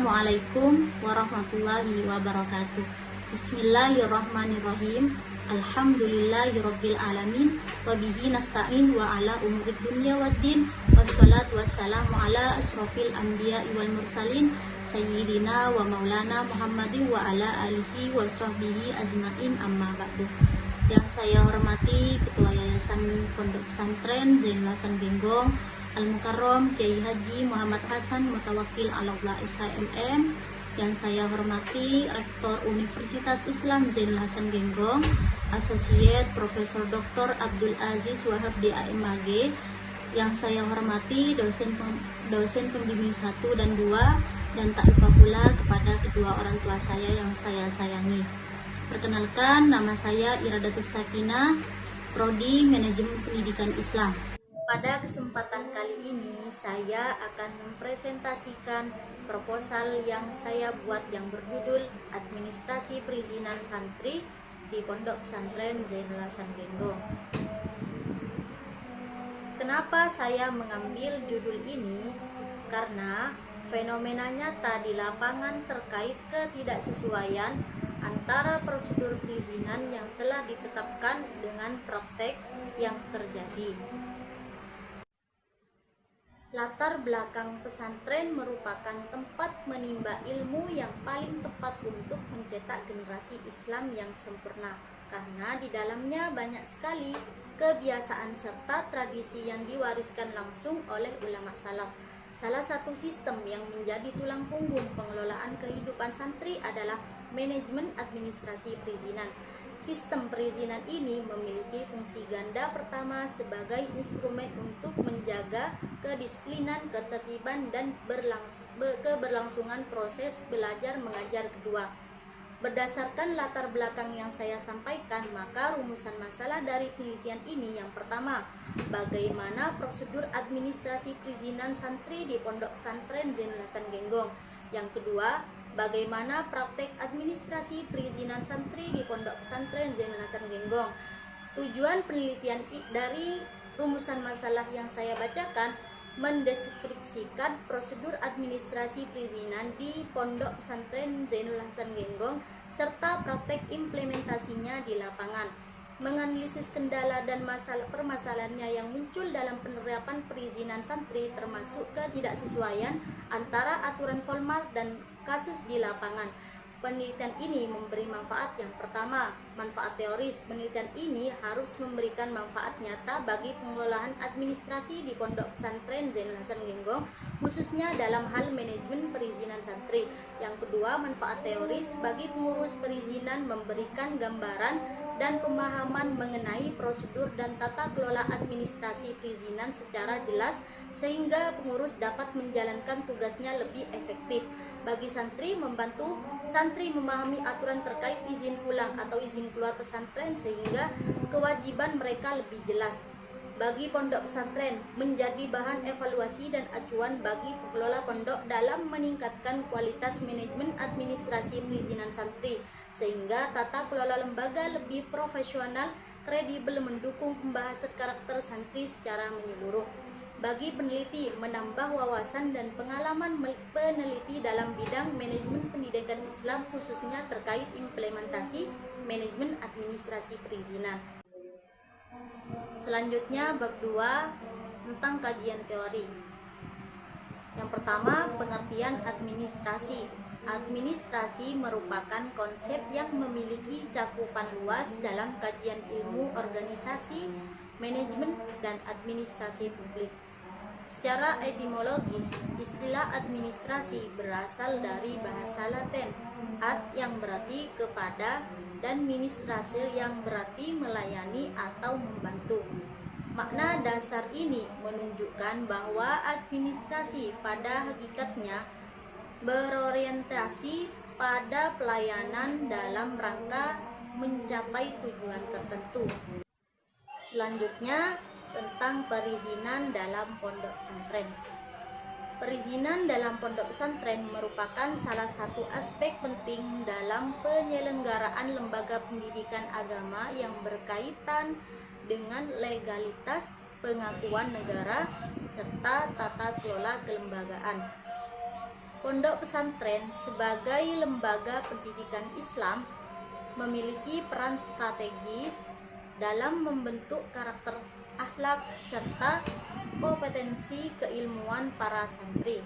Assalamualaikum warahmatullahi wabarakatuh. Bismillahirrahmanirrahim. Alhamdulillahirabbil alamin wa bihi nasta'in wa ala umurid dunya waddin. Wassalatu wassalamu ala asrofil anbiya'i wal mursalin sayyidina wa maulana Muhammadin wa ala alihi wa sahbihi ajmain, amma ba'du. Yang saya hormati Ketua Yayasan Pondok Pesantren Zainul Hasan Genggong Al-Mukarram Kiai Haji Muhammad Hasan Mutawakil Alallah SHMM. Yang saya hormati Rektor Universitas Islam Zainul Hasan Genggong, Asosiat Profesor Dr. Abdul Aziz Wahab DAMAG. Yang saya hormati dosen pembimbing 1 dan 2, dan tak lupa pula kepada kedua orang tua saya yang saya sayangi. Perkenalkan, nama saya Iradatus Sakinah, Prodi Manajemen Pendidikan Islam. Pada kesempatan kali ini saya akan mempresentasikan proposal yang saya buat yang berjudul Administrasi Perizinan Santri di Pondok Pesantren Zainul Hasan Genggong. Kenapa saya mengambil judul ini? Karena fenomena nyata di lapangan terkait ketidaksesuaian antara prosedur perizinan yang telah ditetapkan dengan praktek yang terjadi. Latar belakang pesantren merupakan tempat menimba ilmu yang paling tepat untuk mencetak generasi Islam yang sempurna, karena di dalamnya banyak sekali kebiasaan serta tradisi yang diwariskan langsung oleh ulama salaf. Salah satu sistem yang menjadi tulang punggung pengelolaan kehidupan santri adalah manajemen administrasi perizinan. Sistem perizinan ini memiliki fungsi ganda. Pertama, sebagai instrumen untuk menjaga kedisiplinan, ketertiban, dan keberlangsungan proses belajar mengajar. Kedua, berdasarkan latar belakang yang saya sampaikan, maka rumusan masalah dari penelitian ini: yang pertama, bagaimana prosedur administrasi perizinan santri di Pondok Pesantren Zainul Hasan Genggong. Yang kedua, bagaimana praktek administrasi perizinan santri di Pondok Pesantren Zainul Hasan Genggong. Tujuan penelitian dari rumusan masalah yang saya bacakan mendeskripsikan prosedur administrasi perizinan di Pondok Pesantren Zainul Hasan Genggong serta praktek implementasinya di lapangan, menganalisis kendala dan permasalahannya yang muncul dalam penerapan perizinan santri, termasuk ketidaksesuaian antara aturan formal dan kasus di lapangan. Penelitian ini memberi manfaat. Yang pertama, manfaat teoris. Penelitian ini harus memberikan manfaat nyata bagi pengelolaan administrasi di Pondok Pesantren Zainul Hasan Genggong, khususnya dalam hal manajemen perizinan santri. Yang kedua, manfaat teoris bagi pengurus perizinan, memberikan gambaran dan pemahaman mengenai prosedur dan tata kelola administrasi perizinan secara jelas, sehingga pengurus dapat menjalankan tugasnya lebih efektif. Bagi santri, membantu santri memahami aturan terkait izin pulang atau izin keluar pesantren sehingga kewajiban mereka lebih jelas. Bagi pondok pesantren, menjadi bahan evaluasi dan acuan bagi pengelola pondok dalam meningkatkan kualitas manajemen administrasi perizinan santri, sehingga tata kelola lembaga lebih profesional, kredibel, mendukung pembahasan karakter santri secara menyeluruh. Bagi peneliti, menambah wawasan dan pengalaman peneliti dalam bidang manajemen pendidikan Islam, khususnya terkait implementasi manajemen administrasi perizinan. Selanjutnya, bab 2 tentang kajian teori. Yang pertama, pengertian administrasi. Administrasi merupakan konsep yang memiliki cakupan luas dalam kajian ilmu organisasi, manajemen, dan administrasi publik. Secara etimologis, istilah administrasi berasal dari bahasa Latin ad, yang berarti kepada, dan ministrasi yang berarti melayani atau membantu. Makna dasar ini menunjukkan bahwa administrasi pada hakikatnya berorientasi pada pelayanan dalam rangka mencapai tujuan tertentu. Selanjutnya, tentang perizinan dalam pondok pesantren. Perizinan dalam pondok pesantren merupakan salah satu aspek penting dalam penyelenggaraan lembaga pendidikan agama yang berkaitan dengan legalitas, pengakuan negara, serta tata kelola kelembagaan. Pondok pesantren sebagai lembaga pendidikan Islam memiliki peran strategis dalam membentuk karakter, akhlak, serta kompetensi keilmuan para santri.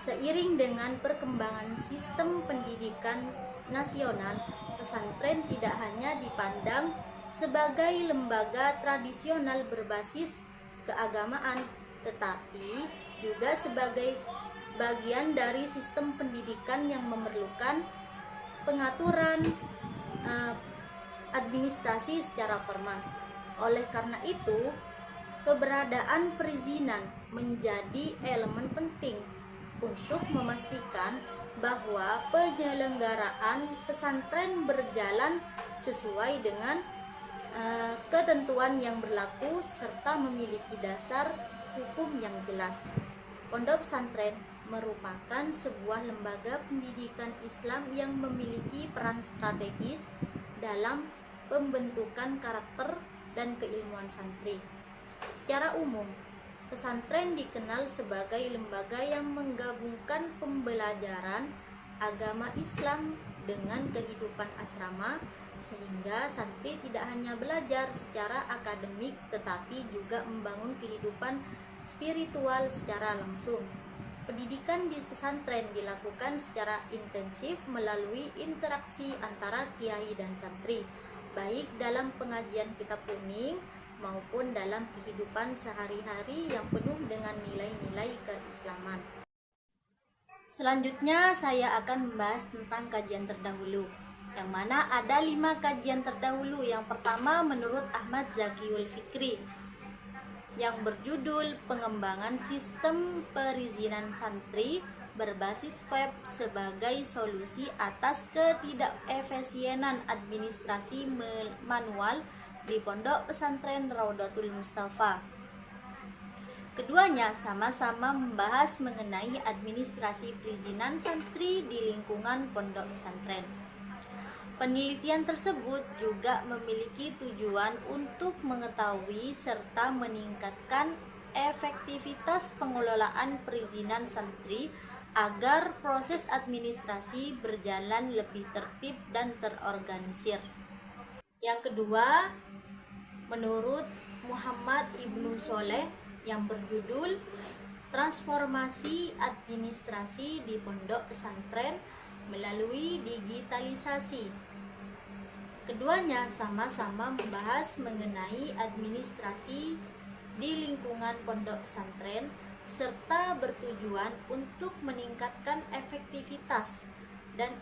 Seiring dengan perkembangan sistem pendidikan nasional, pesantren tidak hanya dipandang sebagai lembaga tradisional berbasis keagamaan, tetapi juga sebagai bagian dari sistem pendidikan yang memerlukan pengaturan administrasi secara formal. Oleh karena itu, keberadaan perizinan menjadi elemen penting untuk memastikan bahwa penyelenggaraan pesantren berjalan sesuai dengan ketentuan yang berlaku serta memiliki dasar hukum yang jelas. Pondok pesantren merupakan sebuah lembaga pendidikan Islam yang memiliki peran strategis dalam pembentukan karakter dan keilmuan santri. Secara umum, pesantren dikenal sebagai lembaga yang menggabungkan pembelajaran agama Islam dengan kehidupan asrama, sehingga santri tidak hanya belajar secara akademik tetapi juga membangun kehidupan spiritual secara langsung. Pendidikan di pesantren dilakukan secara intensif melalui interaksi antara kiai dan santri, baik dalam pengajian kitab kuning maupun dalam kehidupan sehari-hari yang penuh dengan nilai-nilai keislaman. Selanjutnya saya akan membahas tentang kajian terdahulu, yang mana ada 5 kajian terdahulu. Yang pertama menurut Ahmad Zakiul Fikri, yang berjudul Pengembangan Sistem Perizinan Santri berbasis web sebagai solusi atas ketidakefisienan administrasi manual di Pondok Pesantren Raudatul Mustafa. Keduanya sama-sama membahas mengenai administrasi perizinan santri di lingkungan pondok pesantren. Penelitian tersebut juga memiliki tujuan untuk mengetahui serta meningkatkan efektivitas pengelolaan perizinan santri agar proses administrasi berjalan lebih tertib dan terorganisir. Yang kedua, menurut Muhammad Ibnu Soleh, yang berjudul Transformasi Administrasi di Pondok Pesantren melalui Digitalisasi. Keduanya sama-sama membahas mengenai administrasi di lingkungan pondok pesantren serta bertujuan untuk meningkatkan efektivitas dan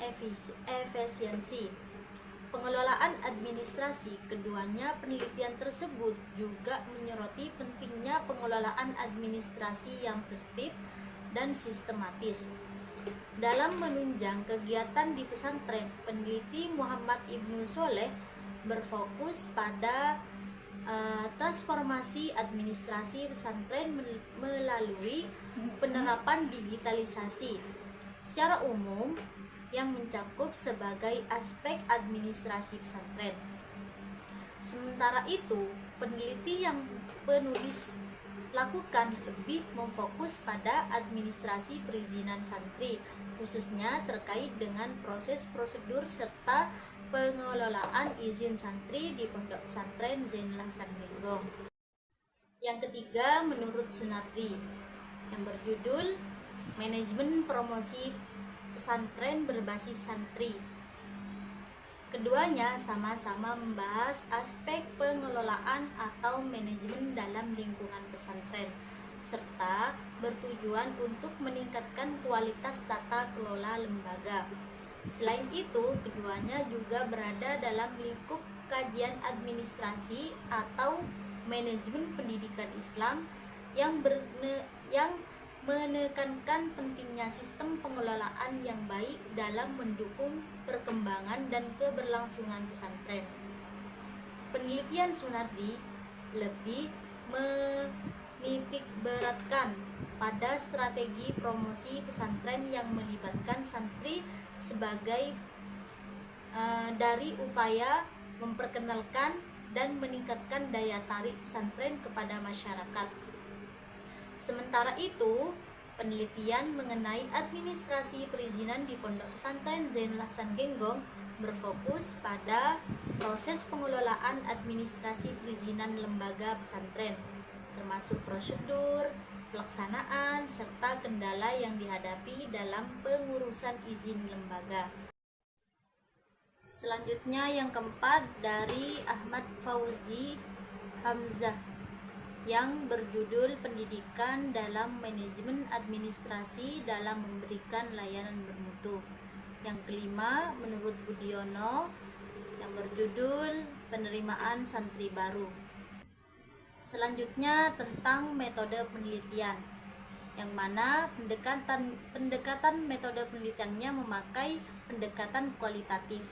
efisiensi pengelolaan administrasi. Keduanya penelitian tersebut juga menyoroti pentingnya pengelolaan administrasi yang tertib dan sistematis. Dalam menunjang kegiatan di pesantren, peneliti Muhammad Ibnu Soleh berfokus pada transformasi administrasi pesantren melalui penerapan digitalisasi secara umum yang mencakup sebagai aspek administrasi pesantren. Sementara itu, peneliti yang penulis lakukan lebih memfokus pada administrasi perizinan santri, khususnya terkait dengan proses prosedur serta pengelolaan izin santri di Pondok Pesantren Zainul Hasan Linggong. Yang ketiga menurut Sunardi, yang berjudul Manajemen Promosi Pesantren Berbasis Santri. Keduanya sama-sama membahas aspek pengelolaan atau manajemen dalam lingkungan pesantren, serta bertujuan untuk meningkatkan kualitas tata kelola lembaga. Selain itu, keduanya juga berada dalam lingkup kajian administrasi atau manajemen pendidikan Islam yang menekankan pentingnya sistem pengelolaan yang baik dalam mendukung perkembangan dan keberlangsungan pesantren. Penelitian Sunardi lebih menitikberatkan pada strategi promosi pesantren yang melibatkan santri sebagai dari upaya memperkenalkan dan meningkatkan daya tarik pesantren kepada masyarakat. Sementara itu, Penelitian mengenai administrasi perizinan di Pondok Pesantren Zainul Hasan Genggong berfokus pada proses pengelolaan administrasi perizinan lembaga pesantren, termasuk prosedur, pelaksanaan, serta kendala yang dihadapi dalam pengurusan izin lembaga. Selanjutnya yang keempat dari Ahmad Fauzi Hamzah yang berjudul Pendidikan dalam Manajemen Administrasi dalam Memberikan Layanan Bermutu. Yang kelima menurut Budiono yang berjudul Penerimaan Santri Baru. Selanjutnya tentang metode penelitian, yang mana pendekatan metode penelitiannya memakai pendekatan kualitatif.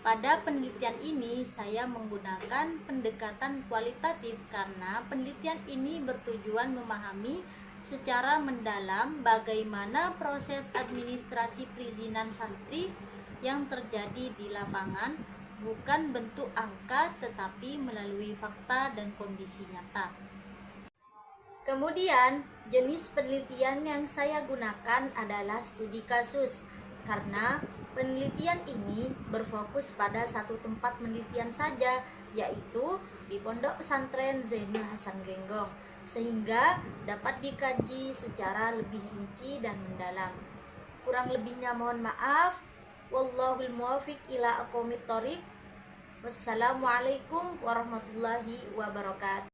Pada penelitian ini saya menggunakan pendekatan kualitatif karena penelitian ini bertujuan memahami secara mendalam bagaimana proses administrasi perizinan santri yang terjadi di lapangan, bukan bentuk angka tetapi melalui fakta dan kondisi nyata. Kemudian, jenis penelitian yang saya gunakan adalah studi kasus, karena penelitian ini berfokus pada satu tempat penelitian saja, yaitu di Pondok Pesantren Zainul Hasan Genggong, sehingga dapat dikaji secara lebih rinci dan mendalam. Kurang lebihnya mohon maaf. Wallahul muwaffiq ila aqwamit thoriq. Wassalamualaikum warahmatullahi wabarakatuh.